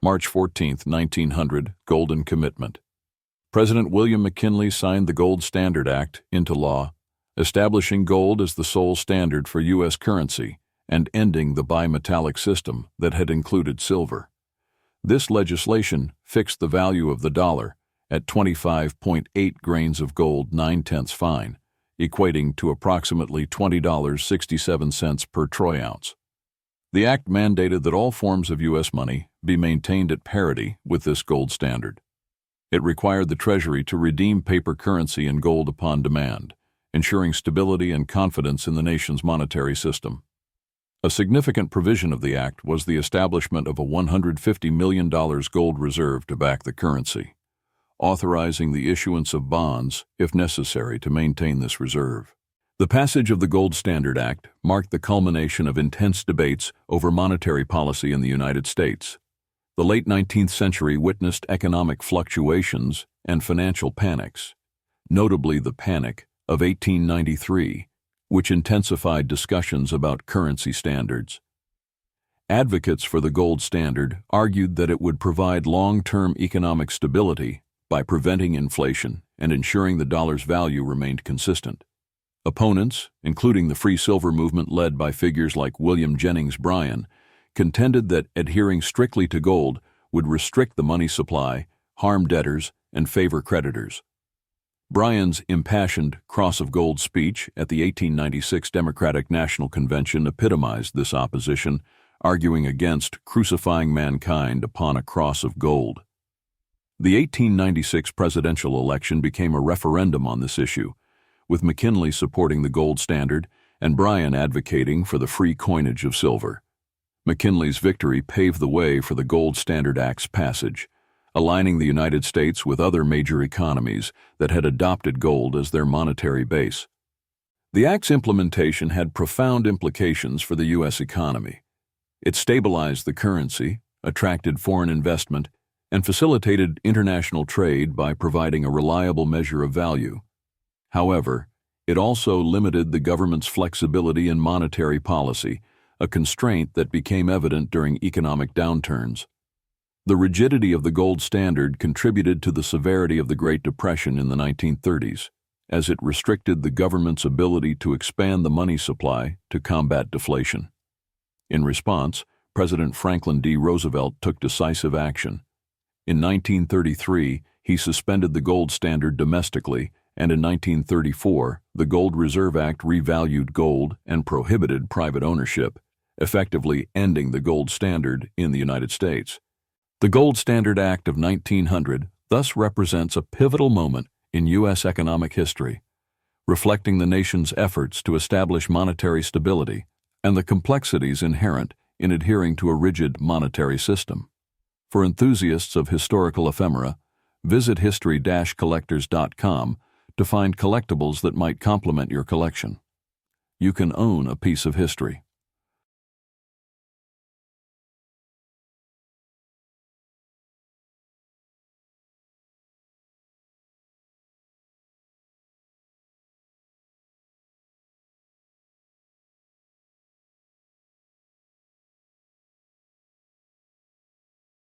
March 14, 1900, Golden Commitment. President William McKinley signed the Gold Standard Act into law, establishing gold as the sole standard for U.S. currency and ending the bimetallic system that had included silver. This legislation fixed the value of the dollar at 25.8 grains of gold 9/10 fine, equating to approximately $20.67 per troy ounce. The act mandated that all forms of U.S. money be maintained at parity with this gold standard. It required the Treasury to redeem paper currency in gold upon demand, ensuring stability and confidence in the nation's monetary system. A significant provision of the act was the establishment of a $150 million gold reserve to back the currency, authorizing the issuance of bonds if necessary to maintain this reserve. The passage of the Gold Standard Act marked the culmination of intense debates over monetary policy in the United States. The late 19th century witnessed economic fluctuations and financial panics, notably the Panic of 1893, which intensified discussions about currency standards. Advocates for the gold standard argued that it would provide long-term economic stability by preventing inflation and ensuring the dollar's value remained consistent. Opponents, including the free silver movement led by figures like William Jennings Bryan, contended that adhering strictly to gold would restrict the money supply, harm debtors, and favor creditors. Bryan's impassioned Cross of Gold speech at the 1896 Democratic National Convention epitomized this opposition, arguing against crucifying mankind upon a cross of gold. The 1896 presidential election became a referendum on this issue, with McKinley supporting the gold standard and Bryan advocating for the free coinage of silver. McKinley's victory paved the way for the Gold Standard Act's passage, aligning the United States with other major economies that had adopted gold as their monetary base. The Act's implementation had profound implications for the U.S. economy. It stabilized the currency, attracted foreign investment, and facilitated international trade by providing a reliable measure of value. However, it also limited the government's flexibility in monetary policy, a constraint that became evident during economic downturns. The rigidity of the gold standard contributed to the severity of the Great Depression in the 1930s, as it restricted the government's ability to expand the money supply to combat deflation. In response, President Franklin D. Roosevelt took decisive action. In 1933, he suspended the gold standard domestically, and in 1934, the Gold Reserve Act revalued gold and prohibited private ownership, effectively ending the gold standard in the United States. The Gold Standard Act of 1900 thus represents a pivotal moment in U.S. economic history, reflecting the nation's efforts to establish monetary stability and the complexities inherent in adhering to a rigid monetary system. For enthusiasts of historical ephemera, visit history-collectors.com to find collectibles that might complement your collection. You can own a piece of history.